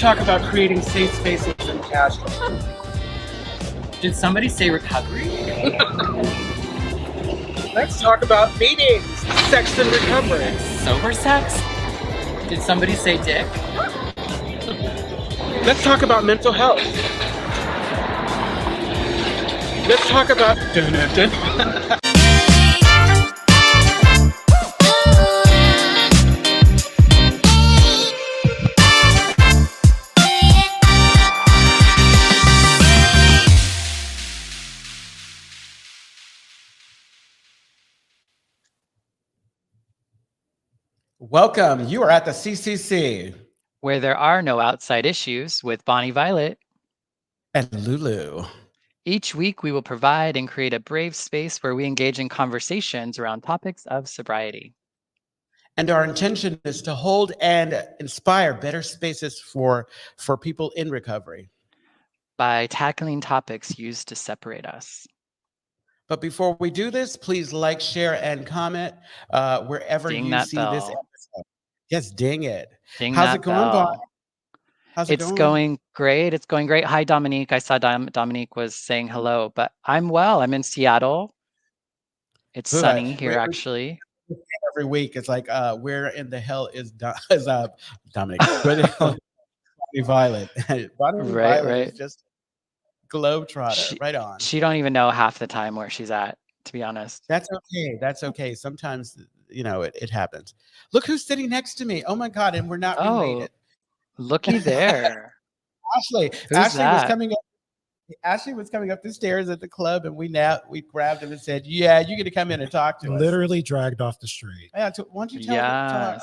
talk about creating safe spaces in Castro. Did somebody say recovery? Let's talk about meetings, sex and recovery. Sober sex? Did somebody say dick? Let's talk about mental health. Let's talk about Welcome. You are at the CCC. Where there are no outside issues with Bonnie Violet. And Lulu. Each week, we will provide and create a brave space where we engage in conversations around topics of sobriety. And our intention is to hold and inspire better spaces for people in recovery. By tackling topics used to separate us. But before we do this, please like, share, and comment wherever Ding you that see bell. this episode. Yes, ding it. Ding How's that it going, bell. Bob? How's it It's going great. It's going great. Hi, Dominique. I saw Dominique was saying hello, but I'm well. I'm in Seattle. It's sunny here, actually. Every week, it's like, where in the hell is Dominic? Where the hell is Bonnie Violet? Bonnie Violet is just globetrotter. Right on. She don't even know half the time where she's at, to be honest. That's okay. That's okay. Sometimes, it happens. Look who's sitting next to me. Oh my God. And we're not related. Looky there. Ashlé. Ashlé was coming up the stairs at the club, and we grabbed him and said, "Yeah, you get to come in and talk to us." Literally dragged off the street. Yeah, why don't you tell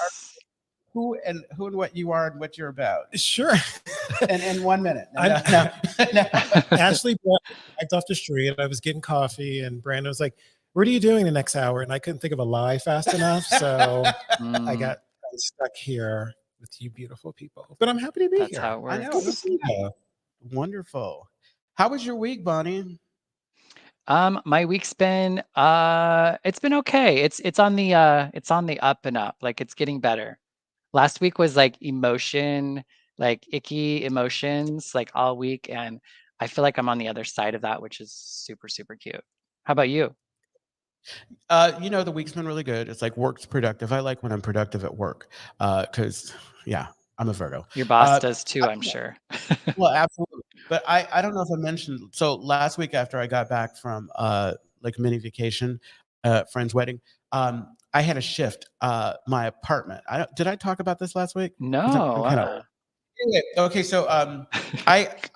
who and what you are and what you're about? Sure. in 1 minute. No. Ashlé dragged off the street. I was getting coffee, and Brandon was like, "What are you doing the next hour?" And I couldn't think of a lie fast enough, so I got stuck here with you beautiful people. But I'm happy to be here. That's how it works. I know. Wonderful. How was your week, Bonnie? My week's been it's been okay. It's on the up and up. Like, it's getting better. Last week was like icky emotions, like all week, and I feel like I'm on the other side of that, which is super, super cute. How about you? The week's been really good. It's like work's productive. I like when I'm productive at work, because I'm a Virgo. Your boss does too, I'm sure. Well, absolutely. But I don't know if I mentioned. So last week after I got back from like mini vacation, friend's wedding, I had a shift. My apartment. Did I talk about this last week? No. Okay, so I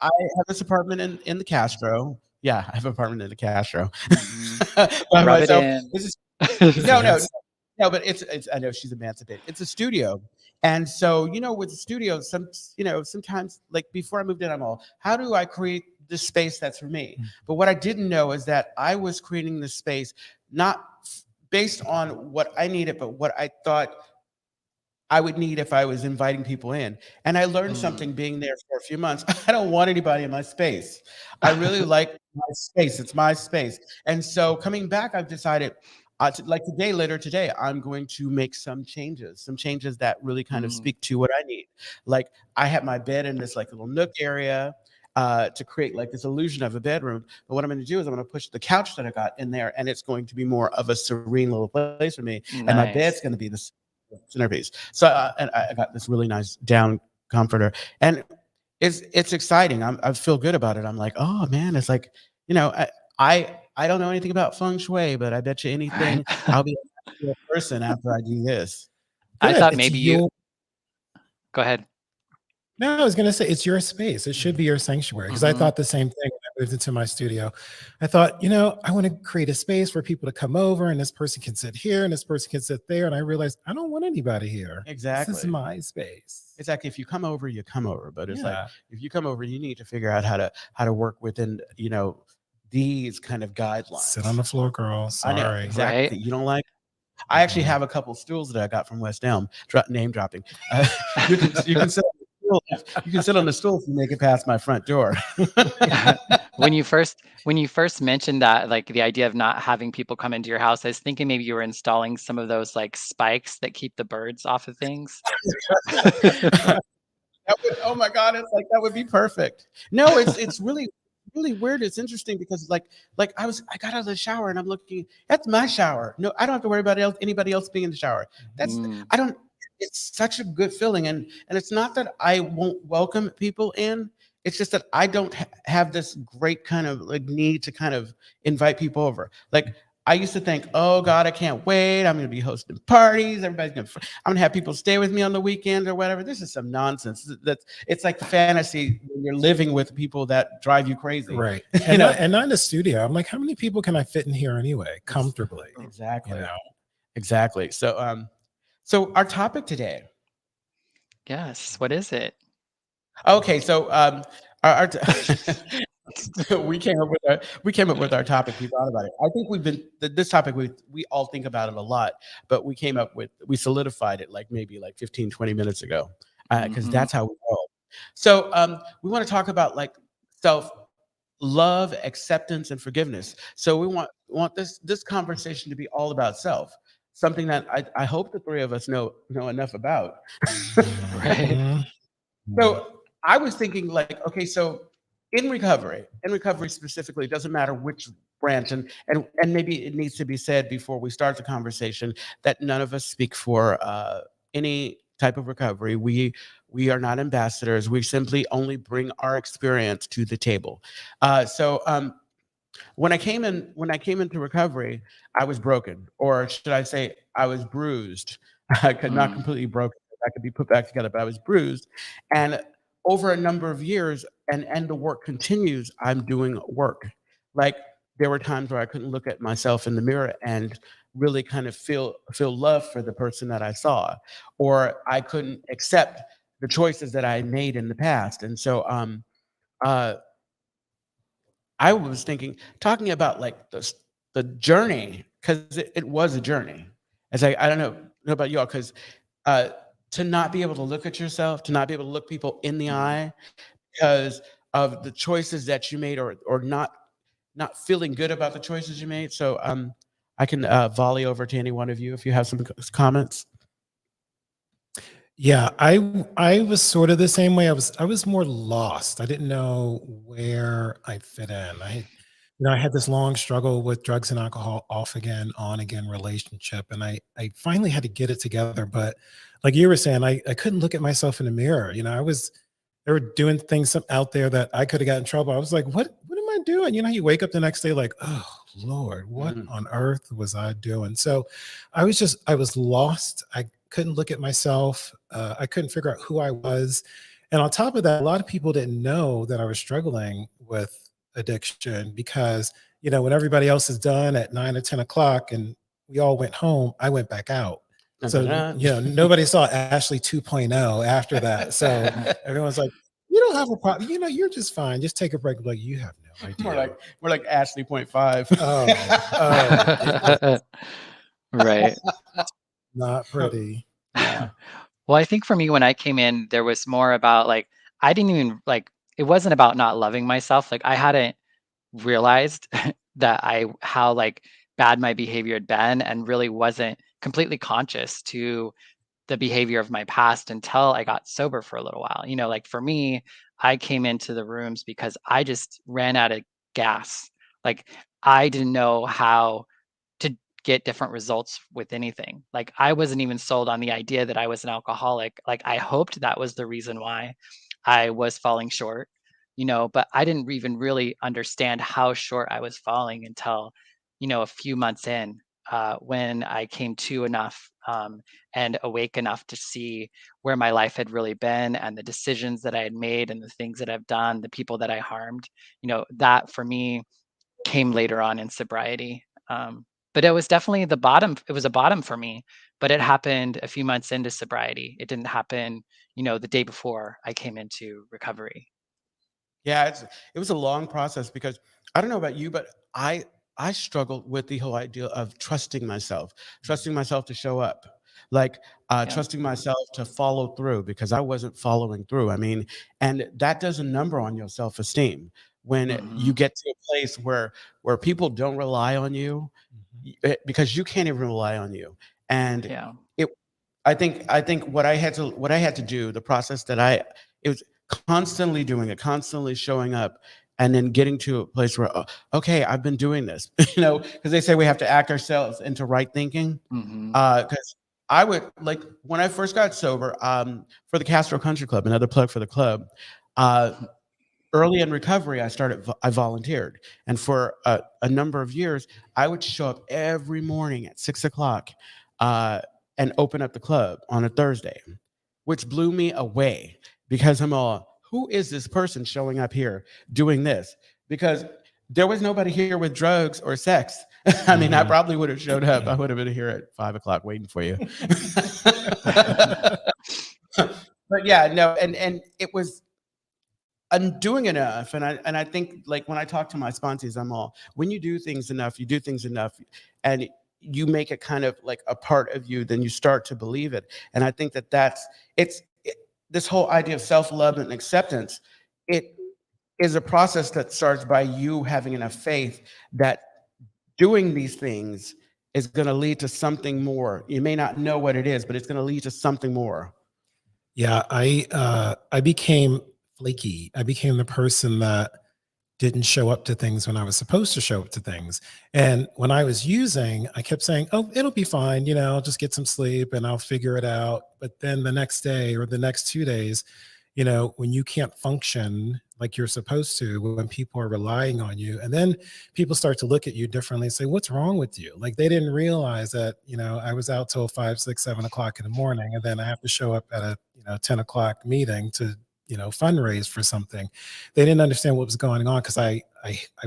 have this apartment in the Castro. Yeah, I have an apartment in the Castro. Rub it in. No, but it's I know she's emancipated. It's a studio. And so, with the studio, sometimes, like before I moved in, I'm all, how do I create this space that's for me? But what I didn't know is that I was creating this space not based on what I needed, but what I thought I would need if I was inviting people in. And I learned something being there for a few months. I don't want anybody in my space. I really like my space. It's my space. And so coming back, I've decided, later today, I'm going to make some changes that really kind of speak to what I need. Like, I have my bed in this like little nook area to create like this illusion of a bedroom. But what I'm going to do is I'm going to push the couch that I got in there, and it's going to be more of a serene little place for me. Nice. And my bed's going to be the centerpiece. So and I got this really nice down comforter, and it's exciting. I feel good about it. I'm like, oh man, it's like, I don't know anything about feng shui, but I bet you anything I'll be a person after I do this. Good. I thought maybe you go ahead. No, I was going to say, it's your space. It should be your sanctuary. Because I thought the same thing when I moved into my studio. I thought, I want to create a space for people to come over, and this person can sit here and this person can sit there. And I realized I don't want anybody here. Exactly. This is my space. It's like, if you come over, you come over. But it's like, if you come over, you need to figure out how to work within, these kind of guidelines. Sit on the floor, girl. Sorry. I know, exactly. Right? You don't like. I actually have a couple stools that I got from West Elm. Name dropping. You can sit. You can sit on the stool if you make it past my front door. When you first mentioned that, like the idea of not having people come into your house, I was thinking maybe you were installing some of those like spikes that keep the birds off of things. That would, oh my God, it's like that would be perfect. No, it's really weird. It's interesting because like I got out of the shower and I'm looking, that's my shower. No, I don't have to worry about anybody else being in the shower. That's I don't it's such a good feeling. And it's not that I won't welcome people in. It's just that I don't have this great kind of like need to kind of invite people over. Like I used to think, oh God, I can't wait. I'm going to be hosting parties. I'm going to have people stay with me on the weekend or whatever. This is some nonsense. It's like fantasy when you're living with people that drive you crazy. Right. And not in the studio. I'm like, how many people can I fit in here anyway, comfortably? Exactly. Exactly. So, so our topic today. Yes. What is it? Okay. So, our we came up with our topic. We thought about it. I think this topic we all think about it a lot, but we solidified it like maybe like 15, 20 minutes ago, because that's how we roll. So we want to talk about like self-love, acceptance, and forgiveness. So we want this conversation to be all about self, something that I hope the three of us know enough about. Right. So I was thinking like, okay, so in recovery specifically, it doesn't matter which branch, and maybe it needs to be said before we start the conversation that none of us speak for any type of recovery. We are not ambassadors. We simply only bring our experience to the table. So when I came into recovery, I was broken, or should I say, I was bruised. I could not completely broken. I could be put back together, but I was bruised. And over a number of years, and the work continues, I'm doing work. Like there were times where I couldn't look at myself in the mirror and really kind of feel love for the person that I saw, or I couldn't accept the choices that I made in the past. And so I was talking about like the journey, because it was a journey. As I don't know about y'all, because to not be able to look at yourself, to not be able to look people in the eye because of the choices that you made, or not feeling good about the choices you made. So I can volley over to any one of you if you have some comments. Yeah, I was sort of the same way. I was more lost. I didn't know where I fit in. I had this long struggle with drugs and alcohol, off again, on again relationship, and I finally had to get it together. But like you were saying, I couldn't look at myself in the mirror. They were doing things out there that I could have got in trouble. I was like, what am I doing? You wake up the next day like, oh Lord, what on earth was I doing? So I was lost. I couldn't look at myself. I couldn't figure out who I was. And on top of that, a lot of people didn't know that I was struggling with addiction because, when everybody else is done at 9 or 10 o'clock and we all went home, I went back out. So, nobody saw Ashlé 2.0 after that. So everyone's like, you don't have a problem. You're just fine. Just take a break. Like, you have no idea. We're like Ashlé 0.5. Right. Not pretty. Yeah. Well, I think for me, when I came in, there was more about like, I didn't even like, it wasn't about not loving myself. Like I hadn't realized that how like bad my behavior had been, and really wasn't completely conscious to the behavior of my past until I got sober for a little while. Like for me, I came into the rooms because I just ran out of gas. Like I didn't know how to get different results with anything. Like I wasn't even sold on the idea that I was an alcoholic. Like I hoped that was the reason why I was falling short, but I didn't even really understand how short I was falling until, a few months in, when I came to enough and awake enough to see where my life had really been, and the decisions that I had made, and the things that I've done, the people that I harmed. That for me came later on in sobriety. But it was definitely the bottom. It was a bottom for me, but it happened a few months into sobriety. It didn't happen, the day before I came into recovery. Yeah, it was a long process because I don't know about you, but I struggled with the whole idea of trusting myself to show up, like trusting myself to follow through, because I wasn't following through. I mean, and that does a number on your self-esteem when you get to a place where people don't rely on you, because you can't even rely on you. And I think what I had to do, the process that I It was constantly doing it, constantly showing up, and then getting to a place where, okay, I've been doing this, because they say we have to act ourselves into right thinking. Because I would, like, when I first got sober, for the Castro Country Club, another plug for the club, early in recovery, I volunteered. And for a number of years, I would show up every morning at 6 o'clock and open up the club on a Thursday, which blew me away, because I'm all, who is this person showing up here doing this? Because there was nobody here with drugs or sex. I mean, I probably would have showed up. I would have been here at 5 o'clock waiting for you. But yeah, no, and it was, I'm doing enough. And I think, like, when I talk to my sponsees, I'm all, when you do things enough, and you make it kind of like a part of you, then you start to believe it. And I think this whole idea of self-love and acceptance, it is a process that starts by you having enough faith that doing these things is going to lead to something more. You may not know what it is, but it's going to lead to something more. Yeah, I became flaky. I became the person that didn't show up to things when I was supposed to show up to things. And when I was using, I kept saying, oh, it'll be fine. I'll just get some sleep and I'll figure it out. But then the next day or the next 2 days, when you can't function like you're supposed to, when people are relying on you, and then people start to look at you differently and say, what's wrong with you? Like, they didn't realize that, I was out till 5, 6, 7 o'clock in the morning, and then I have to show up at a 10 o'clock meeting to fundraise for something. They didn't understand what was going on, because I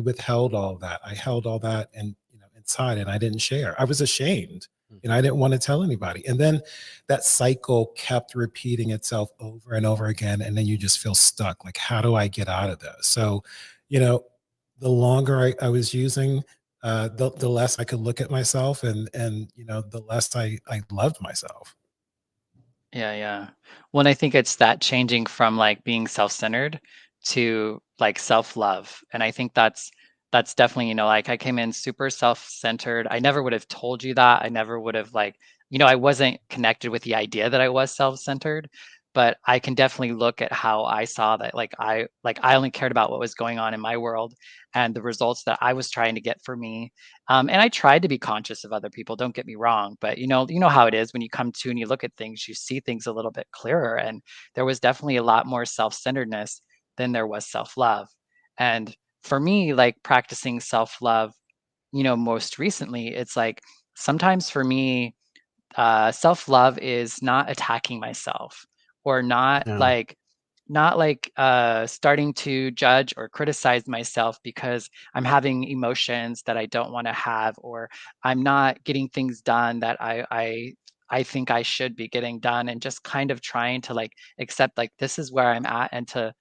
withheld all that. I held all that and inside, and I didn't share. I was ashamed. I didn't want to tell anybody. And then that cycle kept repeating itself over and over again. And then you just feel stuck. Like, how do I get out of this? So, the longer I was using, the less I could look at myself, and the less I loved myself. Yeah. Well, and I think it's that changing from like being self-centered to like self-love. And I think that's definitely, like, I came in super self-centered. I never would have told you that. I never would have, like, I wasn't connected with the idea that I was self-centered, but I can definitely look at how I saw that, I only cared about what was going on in my world and the results that I was trying to get for me. And I tried to be conscious of other people, don't get me wrong, but you know how it is when you come to and you look at things, you see things a little bit clearer. And there was definitely a lot more self-centeredness than there was self-love. And for me, like, practicing self-love, most recently, it's like, sometimes for me, self-love is not attacking myself, or not No. starting to judge or criticize myself because I'm having emotions that I don't want to have, or I'm not getting things done that I think I should be getting done, and just kind of trying to, like, accept, like, this is where I'm at, and to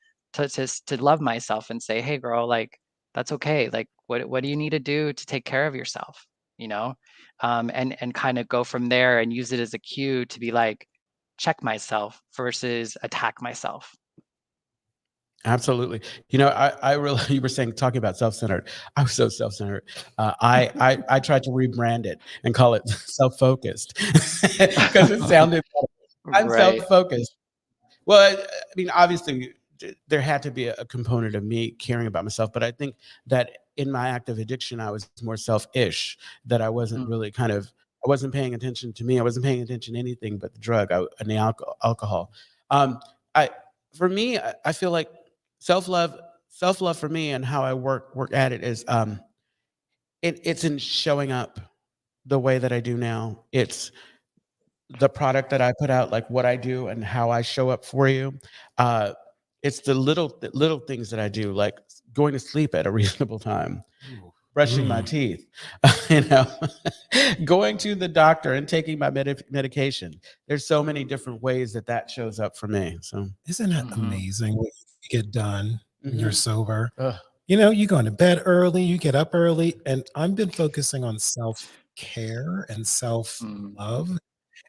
love myself and say, hey girl, like, that's okay. Like, what do you need to do to take care of yourself? And kind of go from there and use it as a cue to be like, check myself versus attack myself. Absolutely. I really, you were talking about self-centered. I was so self-centered. I tried to rebrand it and call it self-focused, because it sounded better. I'm Right. self-focused. Well, I mean, obviously, there had to be a component of me caring about myself, but I think that in my active addiction, I was more selfish, that I wasn't Mm. really I wasn't paying attention to me. I wasn't paying attention to anything but the drug and the alcohol. I, for me, I feel like self-love for me, and how I work at it is, it's in showing up the way that I do now. It's the product that I put out, like what I do and how I show up for you. It's the little things that I do, like going to sleep at a reasonable time, brushing my teeth, you know, going to the doctor and taking my medication. There's so many different ways that shows up for me. So Isn't it amazing what you get done when you're sober? Ugh. You go to bed early, you get up early, and I've been focusing on self-care and self-love.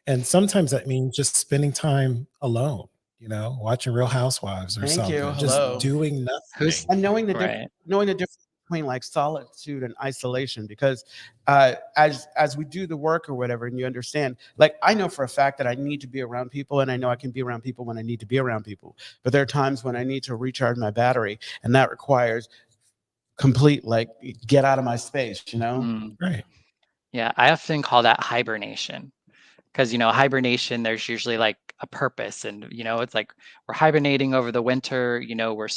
And sometimes that means just spending time alone, watching Real Housewives or Thank you. something, just Hello. doing Who's nothing. And knowing the right? difference, between like solitude and isolation, because as we do the work or whatever, and you understand, like I know for a fact that I need to be around people, and I know I can be around people when I need to be around people. But there are times when I need to recharge my battery, and that requires complete like get out of my space, you know? Right. Yeah, I often call that hibernation. Because, hibernation, there's usually like a purpose. And, it's like we're hibernating over the winter, we're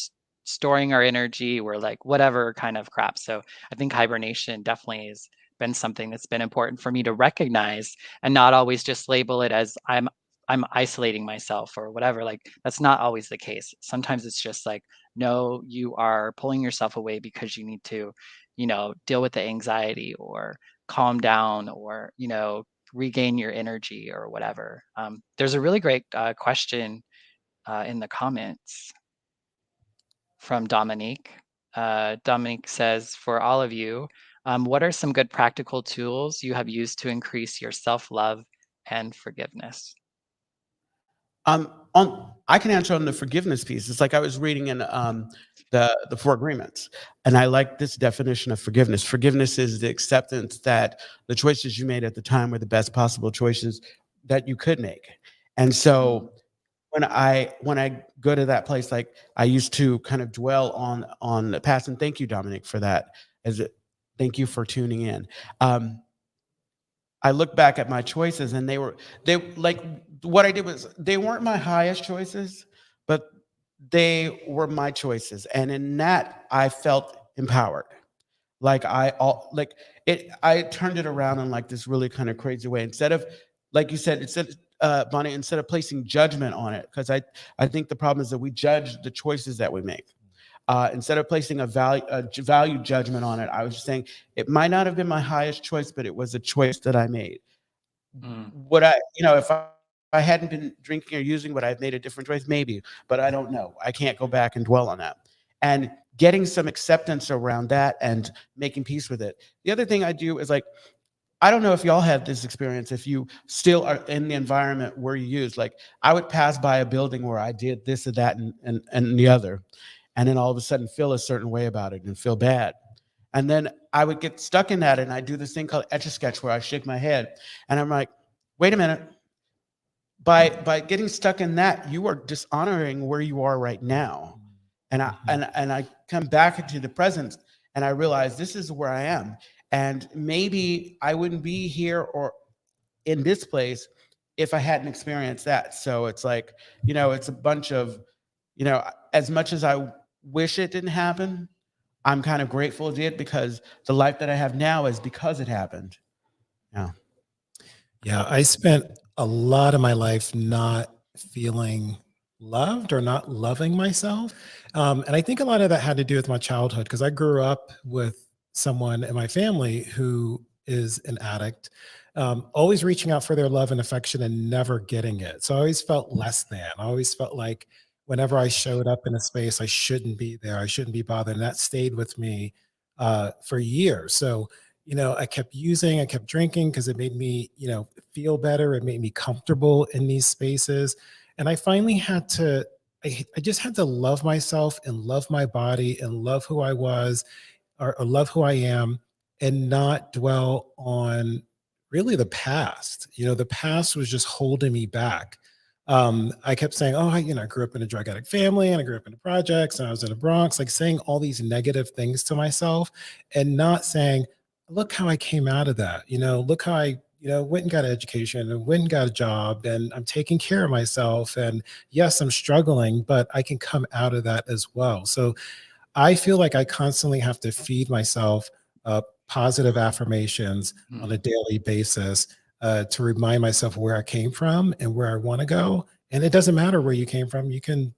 storing our energy, we're like whatever kind of crap. So I think hibernation definitely has been something that's been important for me to recognize and not always just label it as I'm isolating myself or whatever. Like that's not always the case. Sometimes it's just like, no, you are pulling yourself away because you need to, deal with the anxiety or calm down or, regain your energy or whatever. There's a really great question in the comments from Dominique. Dominique says, for all of you, what are some good practical tools you have used to increase your self-love and forgiveness? I can answer on the forgiveness piece. It's like I was reading in the Four Agreements, and I like this definition of forgiveness. Forgiveness is the acceptance that the choices you made at the time were the best possible choices that you could make. And so when I go to that place, like I used to kind of dwell on the past, and thank you, Dominic, for that. Thank you for tuning in. I look back at my choices, and they like what I did was they weren't my highest choices, but they were my choices, and in that I felt empowered. Like I turned it around in like this really kind of crazy way. Instead of, like you said, Bonnie, instead of placing judgment on it, because I think the problem is that we judge the choices that we make. Instead of placing a value judgment on it, I was just saying it might not have been my highest choice, but it was a choice that I made. Would I, if I hadn't been drinking or using, would I have made a different choice? Maybe, but I don't know. I can't go back and dwell on that. And getting some acceptance around that and making peace with it. The other thing I do is like, I don't know if y'all have this experience, if you still are in the environment where you use, like I would pass by a building where I did this or that and the other, and then all of a sudden feel a certain way about it and feel bad. And then I would get stuck in that, and I do this thing called Etch-a-Sketch where I shake my head, and I'm like, wait a minute. By getting stuck in that, you are dishonoring where you are right now. And I come back into the present, and I realize this is where I am. And maybe I wouldn't be here or in this place if I hadn't experienced that. So it's like, it's a bunch of, as much as I wish it didn't happen, I'm kind of grateful it did, because the life that I have now is because it happened. Yeah. Yeah, I spent a lot of my life not feeling loved or not loving myself. And I think a lot of that had to do with my childhood, because I grew up with someone in my family who is an addict, always reaching out for their love and affection and never getting it. So I always felt less than. I always felt like whenever I showed up in a space, I shouldn't be there. I shouldn't be bothered. And that stayed with me for years. So I kept using, I kept drinking because it made me, feel better. It made me comfortable in these spaces. And I finally had to, I just had to love myself and love my body and love who I was, or love who I am, and not dwell on really the past. The past was just holding me back. I kept saying, oh, I grew up in a drug addict family, and I grew up in the projects, and I was in the Bronx, like saying all these negative things to myself, and not saying, look how I came out of that. Look how I, went and got an education and went and got a job, and I'm taking care of myself. And yes, I'm struggling, but I can come out of that as well. So I feel like I constantly have to feed myself positive affirmations on a daily basis to remind myself where I came from and where I want to go. And it doesn't matter where you came from. You can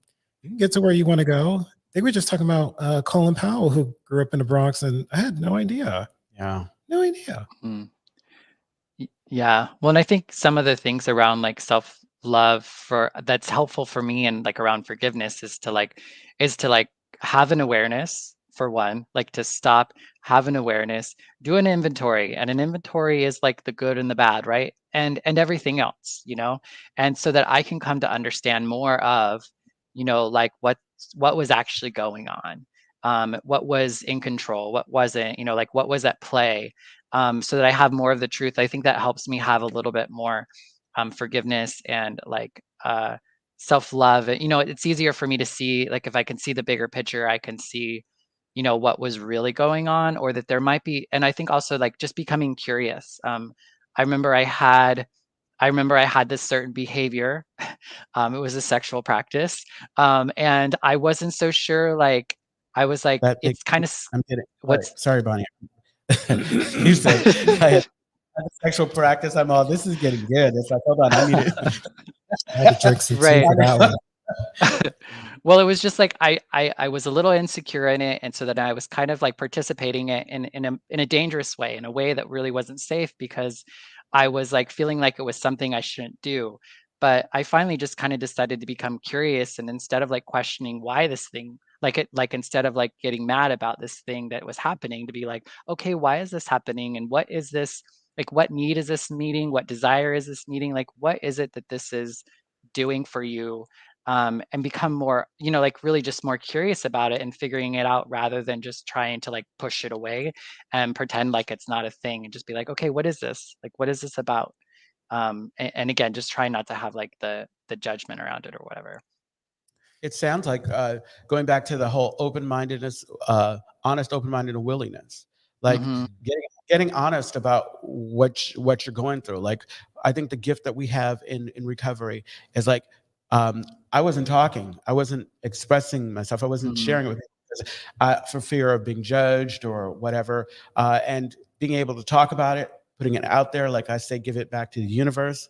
get to where you want to go. They were just talking about Colin Powell, who grew up in the Bronx, and I had no idea. Yeah. No idea. Yeah. Well, and I think some of the things around like self-love that's helpful for me, and like around forgiveness is to like have an awareness, for one, like to stop, have an awareness, do an inventory. And an inventory is like the good and the bad, right? And everything else, and so that I can come to understand more of, like what was actually going on. what was in control, what wasn't, like what was at play, so that I have more of the truth. I think that helps me have a little bit more forgiveness and like self-love. It's easier for me to see, like if I can see the bigger picture, I can see what was really going on, or that there might be. And I think also like just becoming curious. I remember I had this certain behavior. It was a sexual practice, and I wasn't so sure. Like I was like, That makes it's kind of I'm kidding. what's Sorry, Bonnie. You said I had a sexual practice. I'm all, this is getting good. It's like, hold on, I need it. I had to drink some tea right. for that one. Well, it was just like I was a little insecure in it, and so then I was kind of like participating it in a dangerous way, in a way that really wasn't safe, because I was like feeling like it was something I shouldn't do. But I finally just kind of decided to become curious, and instead of like questioning why this thing, like instead of like getting mad about this thing that was happening, to be like, okay, why is this happening, and what is this, like what need is this meeting, what desire is this meeting, like what is it that this is doing for you, and become more, like really just more curious about it and figuring it out, rather than just trying to like push it away and pretend like it's not a thing, and just be like, okay, what is this? Like, what is this about? And again, just try not to have like the judgment around it or whatever. It sounds like going back to the whole open-mindedness, honest, open-minded, and willingness. Like Hmm. getting honest about what you're going through. Like I think the gift that we have in recovery is like I wasn't talking, I wasn't expressing myself, I wasn't Hmm. sharing it with people for fear of being judged or whatever. And being able to talk about it, putting it out there, like I say, give it back to the universe.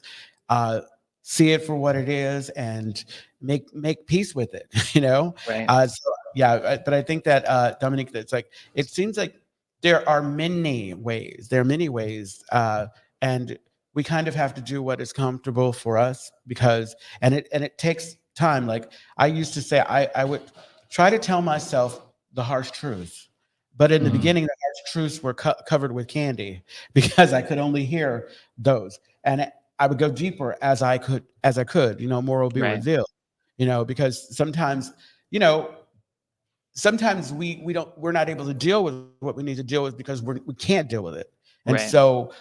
Uh, See it for what it is, and make peace with it. Right. So yeah, but I think that Dominique, it's like it seems like there are many ways. There are many ways, and we kind of have to do what is comfortable for us, because and it takes time. Like I used to say, I would try to tell myself the harsh truth, but in the Hmm. beginning, the harsh truths were covered with candy because I could only hear those, and I would go deeper as I could. More will be Right. revealed. Because sometimes, you know, sometimes we're not able to deal with what we need to deal with because we can't deal with it. And Right. so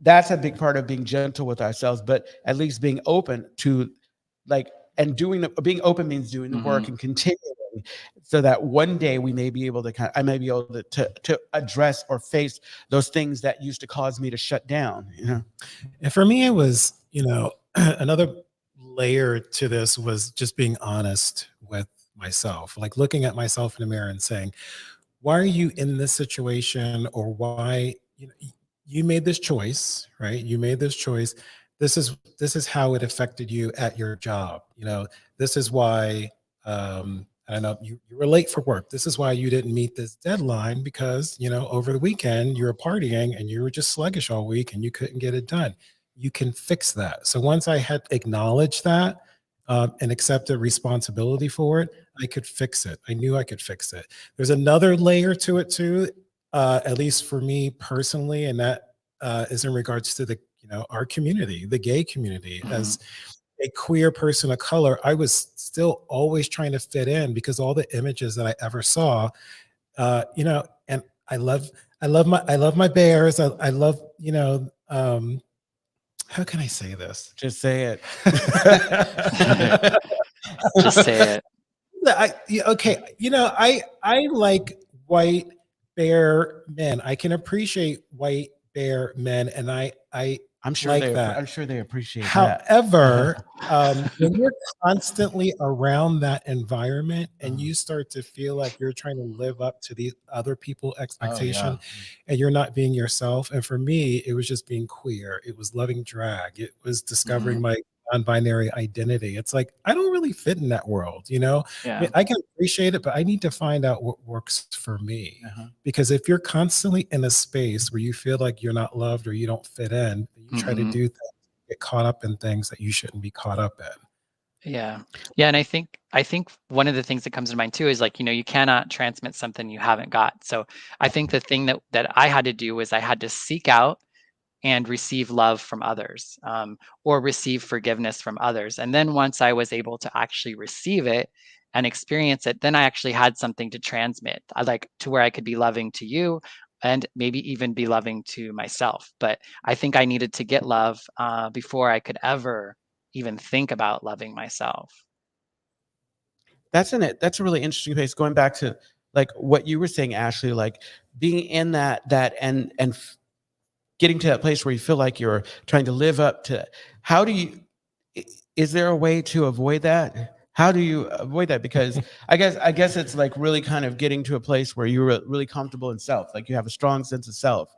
that's a big part of being gentle with ourselves, but at least being open to like, and being open means doing the Hmm. work and continuing, so that one day we may be able to I may be able to address or face those things that used to cause me to shut down. And for me, it was, another layer to this was just being honest with myself, like looking at myself in the mirror and saying, why are you in this situation? Or why, you made this choice, right? You made this choice. This is how it affected you at your job. This is why, I don't know, you were late for work. This is why you didn't meet this deadline because, over the weekend you were partying and you were just sluggish all week and you couldn't get it done. You can fix that. So once I had acknowledged that, and accepted responsibility for it, I could fix it. I knew I could fix it. There's another layer to it too, at least for me personally, and that is in regards to our community, the gay community. Hmm. As a queer person of color, I was still always trying to fit in because all the images that I ever saw, and I love my bears. I love, how can I say this? Just say Just say it. Okay, I like white bear men. I can appreciate white bear men, and I I'm sure like that. I'm sure they appreciate that. However, when you're constantly around that environment and you start to feel like you're trying to live up to the other people's expectation, and you're not being yourself. And for me, it was just being queer. It was loving drag. It was discovering Hmm. my non-binary identity. It's like I don't really fit in that world. I Yeah. mean, I can appreciate it, but I need to find out what works for me. Because if you're constantly in a space where you feel like you're not loved or you don't fit in, you try to Hmm. do things, get caught up in things that you shouldn't be caught up in. Yeah. Yeah. And I think one of the things that comes to mind too is like, you cannot transmit something you haven't got. So I think the thing that I had to do was I had to seek out and receive love from others, or receive forgiveness from others. And then once I was able to actually receive it, and experience it, then I actually had something to transmit. I like to where I could be loving to you and maybe even be loving to myself. But I think I needed to get love before I could ever even think about loving myself. That's in it. That's a really interesting place. Going back to like what you were saying, Ashley, like being in that and getting to that place where you feel like you're trying to live up to. How do you? Is there a way to avoid that? How do you avoid that? Because I guess it's like really kind of getting to a place where you're really comfortable in self, like you have a strong sense of self.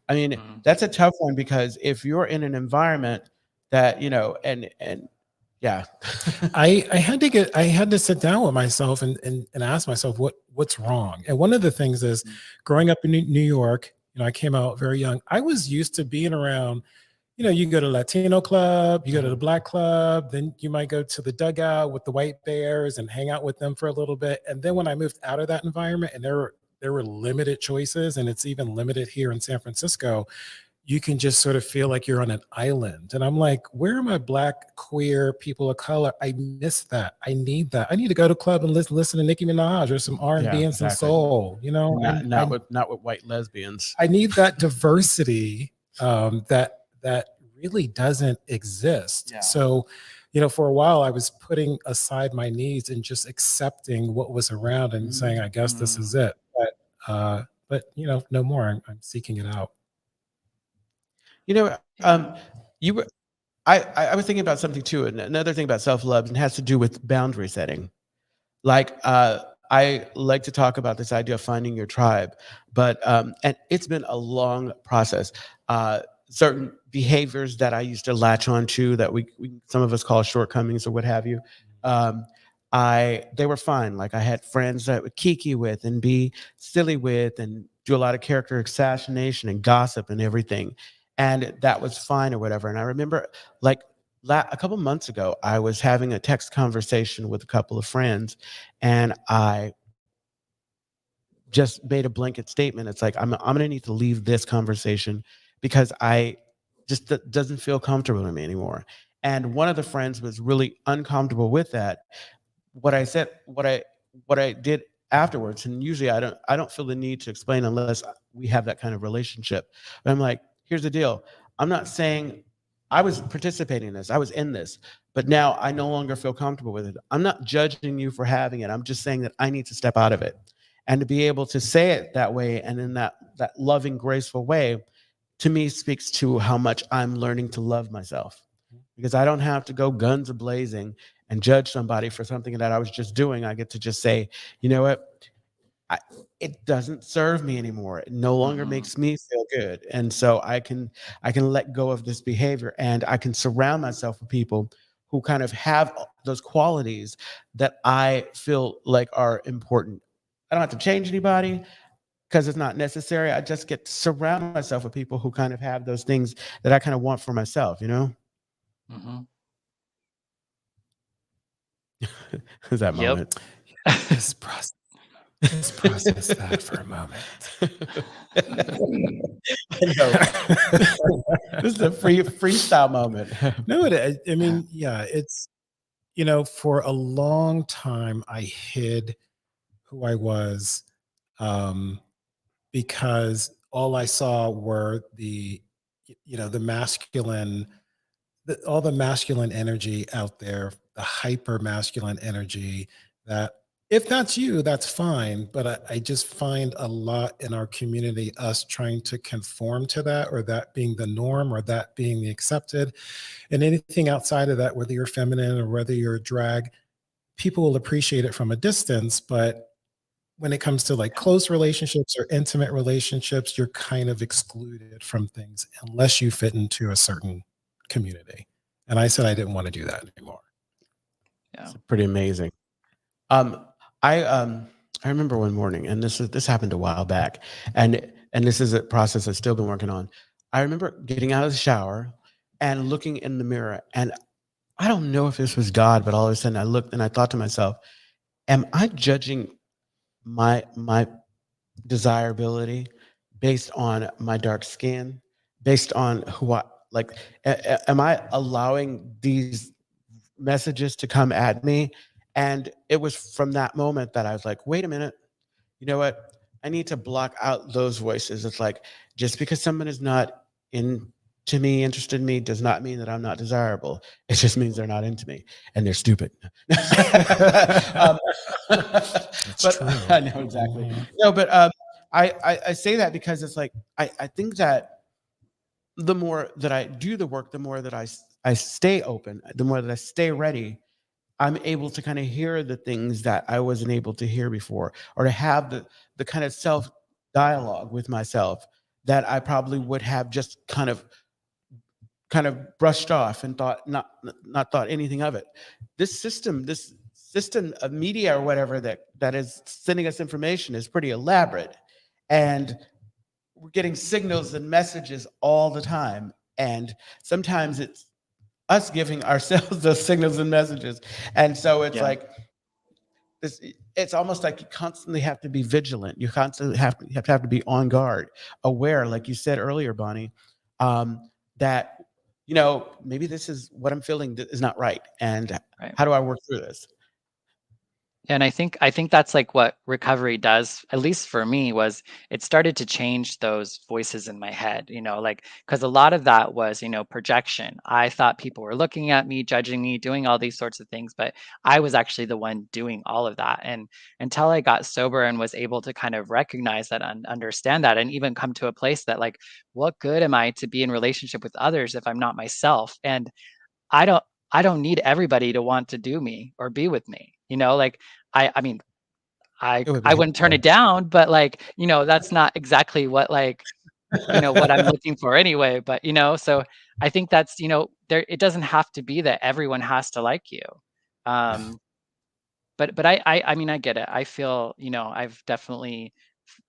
I mean, that's a tough one because if you're in an environment that, you know, and yeah. I had to sit down with myself and ask myself what's wrong. And one of the things is growing up in New York, you know, I came out very young. I was used to being around, you know, you go to Latino club, you go to the black club, then you might go to the dugout with the white bears and hang out with them for a little bit. And then when I moved out of that environment and there were limited choices, and it's even limited here in San Francisco, you can just sort of feel like you're on an island. And I'm like, where are my black, queer people of color? I miss that. I need that. I need to go to a club and listen to Nicki Minaj or some R&B and some soul, you know? Not with white lesbians. I need that diversity that really doesn't exist. Yeah. So, you know, for a while I was putting aside my needs and just accepting what was around and saying, I guess this is it. But you know, no more. I'm seeking it out. You know, you were. I was thinking about something too, and another thing about self-love, and it has to do with boundary setting. Like, I like to talk about this idea of finding your tribe, but and it's been a long process. Certain behaviors that I used to latch on to that we some of us call shortcomings or what have you. They were fine. Like I had friends that would kiki with and be silly with and do a lot of character assassination and gossip and everything. And that was fine or whatever. And I remember like a couple months ago, I was having a text conversation with a couple of friends and I just made a blanket statement. It's like, I'm going to need to leave this conversation because I just doesn't feel comfortable to me anymore. And one of the friends was really uncomfortable with that. What I said, what I did afterwards, and usually I don't feel the need to explain unless we have that kind of relationship. But I'm like, here's the deal. I'm not saying I was participating in this. I was in this, but now I no longer feel comfortable with it. I'm not judging you for having it. I'm just saying that I need to step out of it. And to be able to say it that way and in that loving, graceful way, to me speaks to how much I'm learning to love myself. Because I don't have to go guns a-blazing and judge somebody for something that I was just doing. I get to just say, you know what? It doesn't serve me anymore. It no longer makes me feel good. And so I can let go of this behavior and I can surround myself with people who kind of have those qualities that I feel like are important. I don't have to change anybody because it's not necessary. I just get to surround myself with people who kind of have those things that I kind of want for myself, you know? Is that moment? Just process that for a moment. This is a freestyle moment. No, I mean, yeah, it's, you know, for a long time I hid who I was because all I saw were the masculine, all the masculine energy out there, the hyper masculine energy that if that's you, that's fine. But I just find a lot in our community, us trying to conform to that, or that being the norm, or that being the accepted. And anything outside of that, whether you're feminine or whether you're drag, people will appreciate it from a distance. But when it comes to like close relationships or intimate relationships, you're kind of excluded from things unless you fit into a certain community. And I said I didn't want to do that anymore. Yeah, it's pretty amazing. I remember one morning, and this happened a while back, and this is a process I've still been working on. I remember getting out of the shower and looking in the mirror, and I don't know if this was God, but all of a sudden I looked and I thought to myself, am I judging my desirability based on my dark skin, based on who I am I allowing these messages to come at me And it was from that moment that I was like, wait a minute, you know what? I need to block out those voices. It's like, just because someone is not into me, interested in me, does not mean that I'm not desirable. It just means they're not into me and they're stupid. um, but true. I know exactly. No, but I say that because it's like I think that the more that I do the work, the more that I stay open, the more that I stay ready, I'm able to kind of hear the things that I wasn't able to hear before, or to have the kind of self dialogue with myself that I probably would have just kind of brushed off and thought not thought anything of it. This system of media or whatever that is sending us information is pretty elaborate, and we're getting signals and messages all the time. And sometimes it's us giving ourselves those signals and messages. And so it's like this, it's almost like you constantly have to be vigilant. You constantly have to be on guard, aware, like you said earlier, Bonnie, that maybe this is what I'm feeling is not right. And how do I work through this? And I think that's like what recovery does, at least for me, was it started to change those voices in my head, like, because a lot of that was, projection. I thought people were looking at me, judging me, doing all these sorts of things, but I was actually the one doing all of that. And until I got sober and was able to kind of recognize that and understand that, and even come to a place that, like, what good am I to be in relationship with others if I'm not myself? And I don't I don't need everybody to want to do me or be with me. Like, I mean, It would be I wouldn't turn it down, but, like, that's not exactly what, like, what I'm looking for anyway. But, so I think that's, there, it doesn't have to be that everyone has to like you. Um, but I mean, I get it. I feel, I've definitely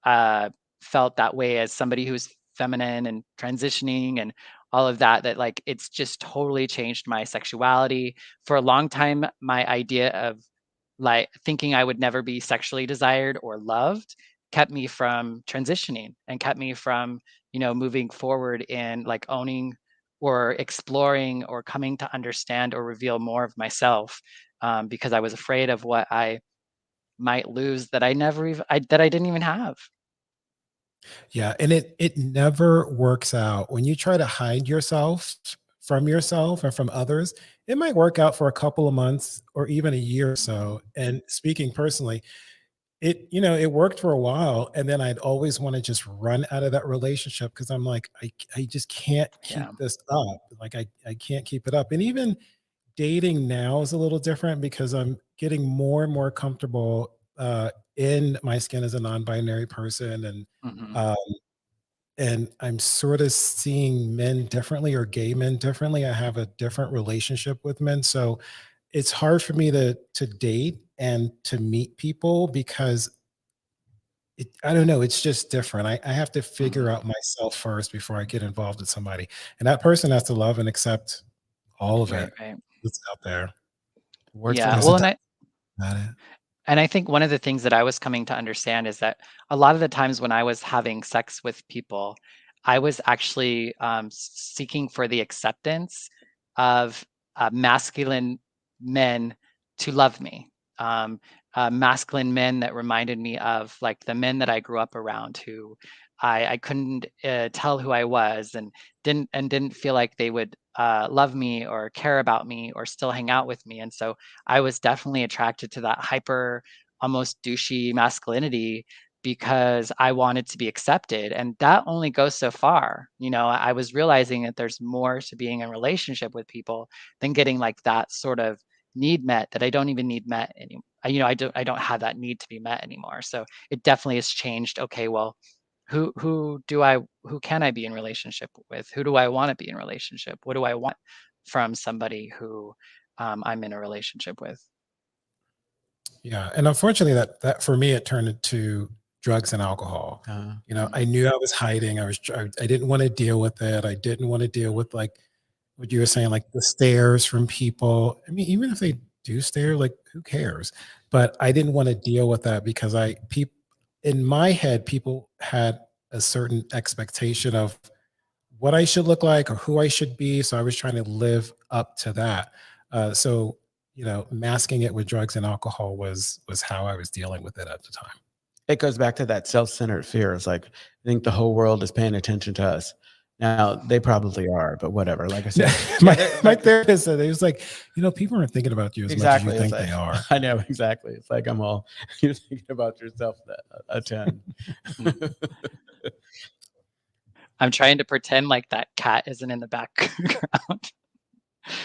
uh, felt that way as somebody who's feminine and transitioning and all of that, that, like, it's just totally changed my sexuality. For a long time, my idea of, like, thinking I would never be sexually desired or loved kept me from transitioning and kept me from, moving forward in, like, owning or exploring or coming to understand or reveal more of myself, because I was afraid of what I might lose that I never even that I didn't even have. Yeah, and it never works out. When you try to hide yourself and from others, it might work out for a couple of months or even a year or so. And speaking personally, it worked for a while, and then I'd always want to just run out of that relationship because I'm like, I just can't Yeah. keep this up. Like I can't keep it up. And even dating now is a little different because I'm getting more and more comfortable in my skin as a non-binary person, Mhm. um, and I'm sort of seeing men differently or gay men differently. I have a different relationship with men, so it's hard for me to date and to meet people because I don't know, it's just different. I have to figure Mhm. out myself first before I get involved with somebody, and that person has to love and accept all of Right, it right. that's out there. Word for Yeah, the There's a well, wise. about it. and I think one of the things that I was coming to understand is that a lot of the times when I was having sex with people, I was actually, seeking for the acceptance of, masculine men to love me. Um, Masculine men that reminded me of, like, the men that I grew up around, who I couldn't, tell who I was, and didn't feel like they would, love me or care about me or still hang out with me. And so I was definitely attracted to that hyper, almost douchey masculinity because I wanted to be accepted. And that only goes so far. I was realizing that there's more to being in a relationship with people than getting, like, that sort of need met that I don't even need met anymore. I don't have that need to be met anymore. So it definitely has changed. Okay, well, who can I be in relationship with? Who do I want to be in relationship? What do I want from somebody who, I'm in a relationship with? Yeah, and unfortunately, that for me, it turned into drugs and alcohol. Mm. I knew I was hiding. I didn't want to deal with it. I didn't want to deal with, like, what you were saying, like the stares from people. I mean, even if they do stare, like, who cares? But I didn't want to deal with that because in my head, people had a certain expectation of what I should look like or who I should be. So I was trying to live up to that. So masking it with drugs and alcohol was how I was dealing with it at the time. It goes back to that self-centered fear. It's like, I think the whole world is paying attention to us. Now they probably are, but whatever. Like I said, my therapist said, he was like, people aren't thinking about you as much as you think they are. I know, exactly. It's like, you're thinking about yourself a ton. I'm trying to pretend like that cat isn't in the background.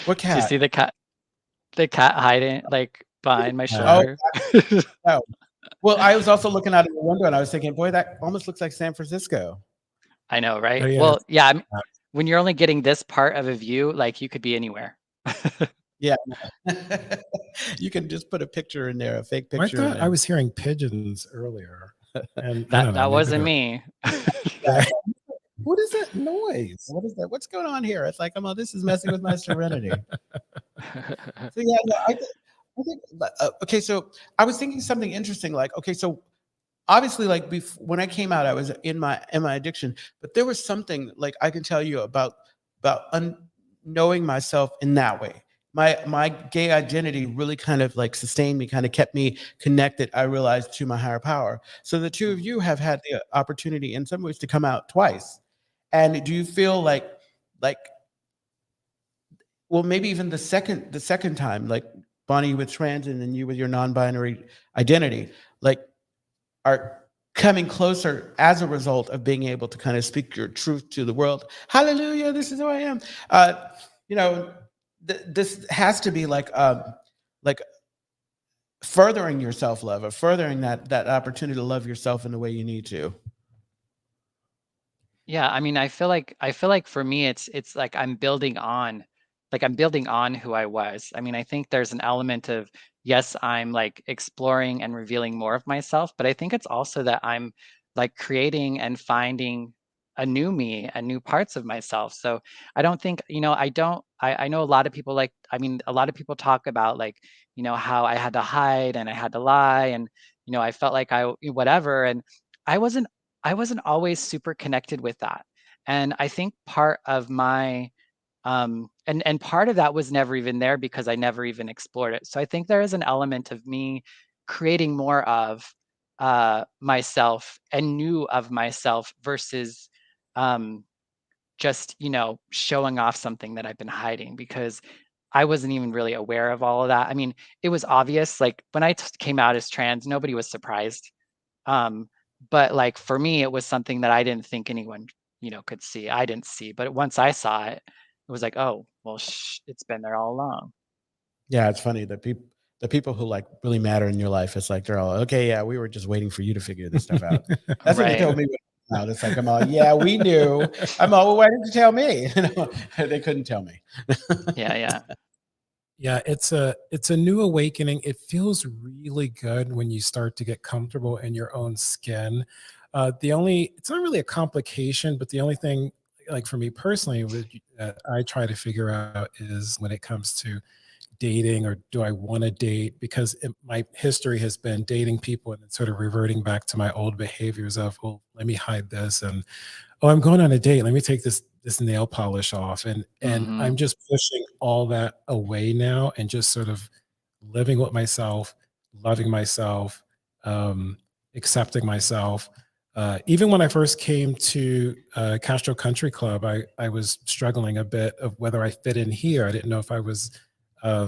What cat? Do you see the cat? The cat hiding like behind my shoulder. Oh. Well, I was also looking out of the window and I was thinking, boy, that almost looks like San Francisco. I know, right? Oh, yeah. Well, yeah. When you're only getting this part of a view, like you could be anywhere. Yeah. You can just put a picture in there, a fake picture. I was hearing pigeons earlier. And that wasn't me. What is that noise? What is that? What's going on here? It's like, this is messing with my serenity. So yeah, no, I think okay. So I was thinking something interesting. Like, okay, so obviously, like when I came out, I was in my addiction, but there was something like I can tell you about knowing myself in that way. My gay identity really kind of like sustained me, kind of kept me connected, I realized, to my higher power. So the two of you have had the opportunity in some ways to come out twice. And do you feel like, well, maybe even the second time, like Bonnie with trans and then you with your non-binary identity, like are coming closer as a result of being able to kind of speak your truth to the world? Hallelujah, this is who I am. This has to be like furthering your self-love, or furthering that opportunity to love yourself in the way you need to. Yeah, I mean, I feel like for me, it's like I'm building on who I was. I mean, I think there's an element of, yes, I'm like exploring and revealing more of myself, but I think it's also that I'm like creating and finding a new me and new parts of myself. So I don't think, I know a lot of people a lot of people talk about like, how I had to hide and I had to lie and, I felt like whatever. And I wasn't I wasn't always super connected with that. And I think part of my and part of that was never even there because I never even explored it. So I think there is an element of me creating more of myself and new of myself versus just showing off something that I've been hiding, because I wasn't even really aware of all of that. I mean, it was obvious, like when I came out as trans, nobody was surprised. But like for me, it was something that I didn't think anyone, could see. I didn't see, but once I saw it, it was like, oh, well, it's been there all along. Yeah, it's funny that the people who like really matter in your life, it's like they're all okay. Yeah, we were just waiting for you to figure this stuff out. That's what they told me. Now it's like, I'm all, yeah, we knew. I'm all, well, why didn't you tell me? They couldn't tell me. Yeah. Yeah, it's a new awakening. It feels really good when you start to get comfortable in your own skin. It's not really a complication, but the only thing, like for me personally, I try to figure out is when it comes to dating, or do I want to date? Because my history has been dating people and then sort of reverting back to my old behaviors of, well, let me hide this, and oh, I'm going on a date, let me take this nail polish off, and I'm just pushing all that away now and just sort of living with myself, loving myself, accepting myself. Even when I first came to Castro Country Club, I was struggling a bit of whether I fit in here. I didn't know if I was I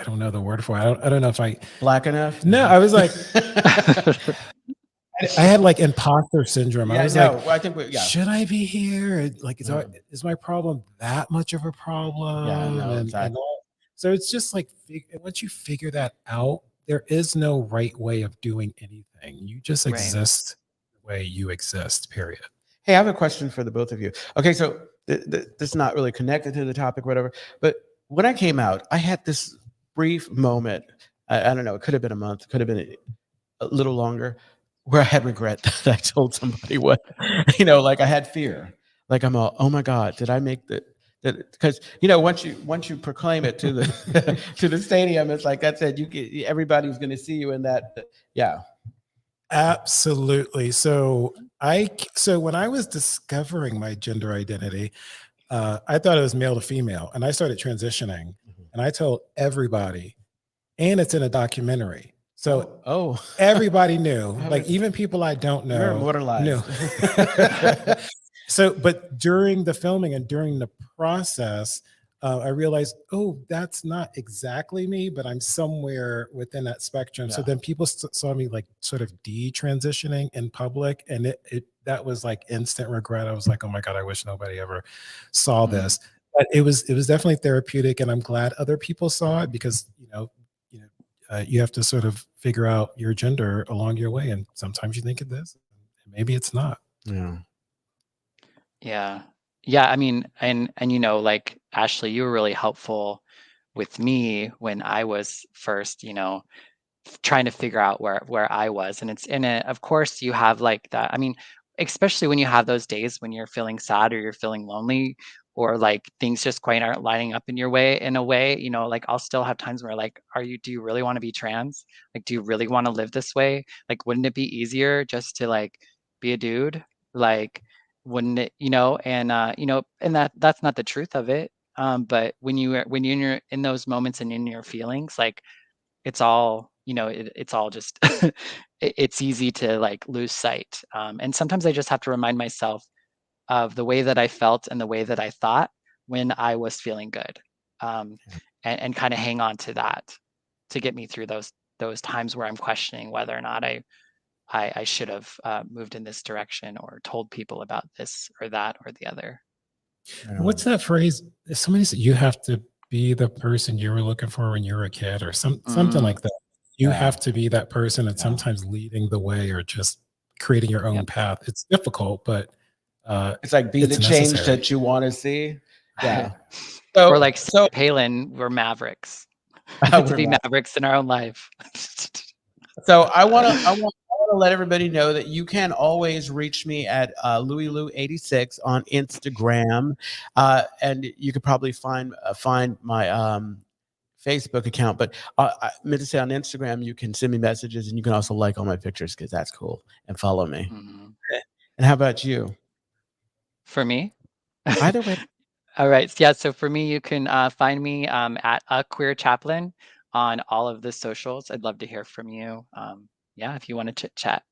don't know the word for it. I don't know if I black enough. No, I was like I had like imposter syndrome. Yeah, I was I think should I be here? Like, is my problem that much of a problem? Yeah, no, exactly. So it's just like once you figure that out, there is no right way of doing anything. You just exist the way you exist, period. Hey, I have a question for the both of you. Okay, so this is not really connected to the topic, whatever, but when I came out, I had this brief moment, I don't know, it could have been a month, could have been a little longer, where I had regret that I told somebody what, like I had fear. Like I'm all, oh my God, did I make that? Because once you proclaim it to the to the stadium, it's like I said, everybody's going to see you in that. Yeah, absolutely. So when I was discovering my gender identity, I thought it was male to female, and I started transitioning. and I told everybody, and it's in a documentary. So Oh, everybody knew, I like was- even people I don't you're know immortalized. knew. So, but during the filming and during the process, I realized, oh, that's not exactly me, but I'm somewhere within that spectrum. So Yeah. then people saw me like sort of de-transitioning in public, and that was like instant regret. I was like, oh my God, I wish nobody ever saw this. But it was definitely therapeutic, and I'm glad other people saw it because you have to sort of figure out your gender along your way, and sometimes you think it is, and maybe it's not. Yeah. Yeah. Yeah, I mean, and like Ashley, you were really helpful with me when I was first, trying to figure out where I was. And it's in it, of course, you have like that. I mean, especially when you have those days when you're feeling sad or you're feeling lonely or like things just quite aren't lining up in your way in a way, like I'll still have times where like, do you really want to be trans? Like, do you really want to live this way? Like, wouldn't it be easier just to like be a dude? Like, wouldn't it, and that's not the truth of it. But when you're in those moments and in your feelings, like it's all it's all just it's easy to like lose sight, and sometimes I just have to remind myself of the way that I felt and the way that I thought when I was feeling good, um, and kind of hang on to that to get me through those times where I'm questioning whether or not I should have moved in this direction or told people about this or that or the other. What's that phrase? Somebody said you have to be the person you were looking for when you were a kid, or something Mm, like that. You Yeah. have to be that person, and Yeah. sometimes leading the way or just creating your own Yep. path. It's difficult, but It's like be it's the change necessary. that you want to see. Yeah. or So, like so Palin, we're mavericks. We get to we're be not- mavericks in our own life. So I want to let everybody know that you can always reach me at LouisLou86 on Instagram, and you could probably find my Facebook account. But I meant to say on Instagram, you can send me messages, and you can also like all my pictures because that's cool, and follow me. Mhm. And how about you? For me? Either way. All right. Yeah. So for me, you can find me at a queer chaplain on all of the socials. I'd love to hear from you. Yeah, if you want to chit chat.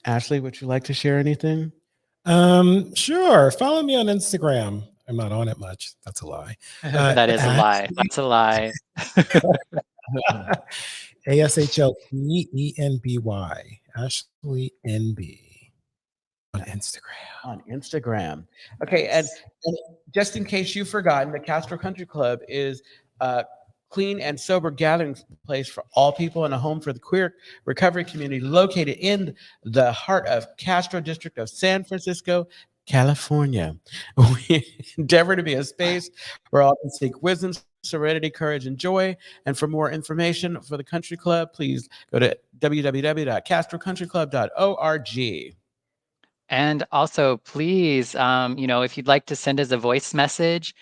Ashley, would you like to share anything? Sure. Follow me on Instagram. I'm not on it much. That's a lie. That is a lie. That's a lie. ASHLEENBY. Ashley NB on Instagram. On Instagram. Okay, and just in case you've forgotten, the Castro Country Club is a clean and sober gathering place for all people and a home for the queer recovery community located in the heart of Castro District of San Francisco, California. We endeavor to be a space where all can seek wisdom, serenity, courage, and joy. And for more information for the country club, please go to www.castrocountryclub.org. And also, please, if you'd like to send us a voice message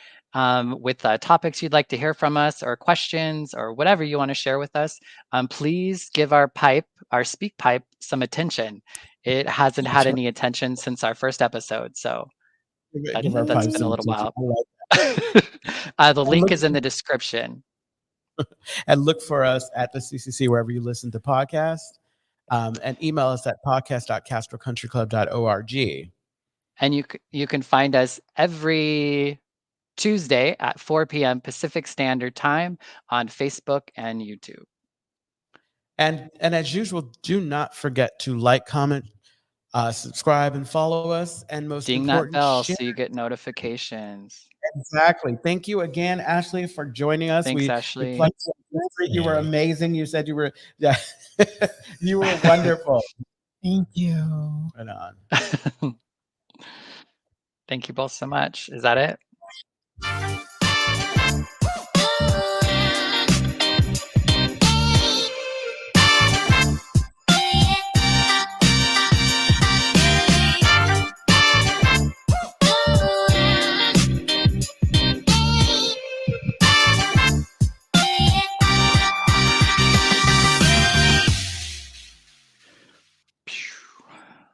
with topics you'd like to hear from us or questions or whatever you want to share with us, please give our speak pipe, some attention. It hasn't had any attention since our first episode, so Give our that's pipes been a some little attention. while. I like The link is in the description. and look for us at the CCC wherever you listen to podcasts, and email us at podcast.castrocountryclub.org. And you can find us every Tuesday at 4 p.m. Pacific Standard Time on Facebook and YouTube. And as usual, do not forget to like, comment, subscribe, and follow us. And most Ding that important, bell share. so you get notifications. Exactly. Thank you again, Ashley, for joining us. Thanks, We Ashley. played some music. You were amazing. You said you were, yeah, you were wonderful. Thank you. Right on. Thank you both so much. Is that it?